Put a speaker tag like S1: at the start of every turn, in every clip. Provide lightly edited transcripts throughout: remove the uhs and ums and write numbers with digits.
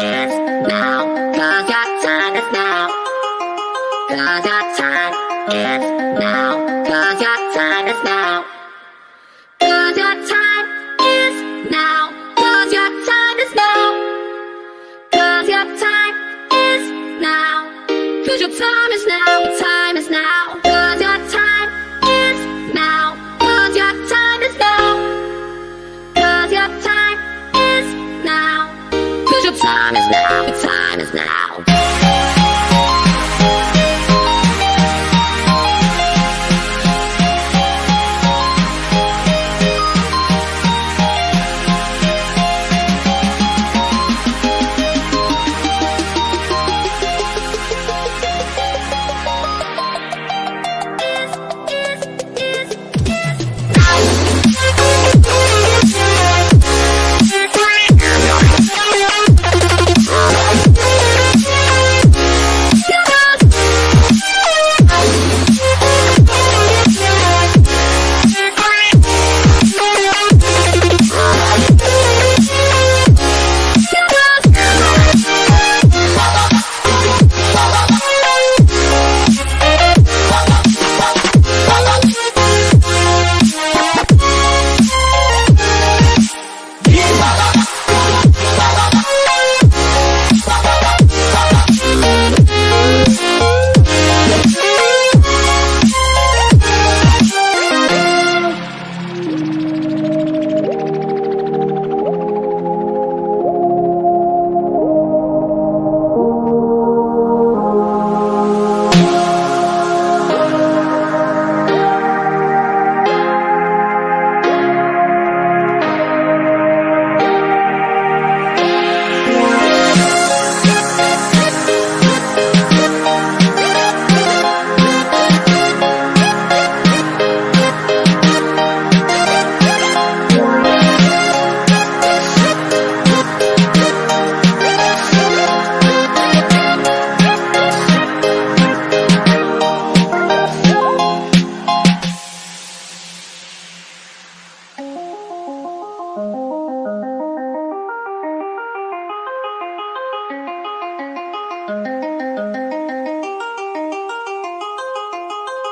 S1: is now. 'Cause your time is now. 'Cause your time is now. 'Cause your time is now. 'Cause your time is now. 'Cause your time is now. 'Cause your time is now. 'Cause your time is now. Your time is now. 'Cause your time is now. 'Cause your time is now. 'Cause your time is now. 'Cause your time is now. Your time is now.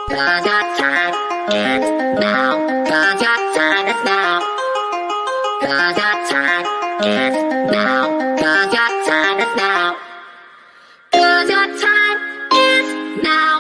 S1: Cause your time is now. Cause your time is now. Cause your time is now. Cause your time is now. Cause your time is now.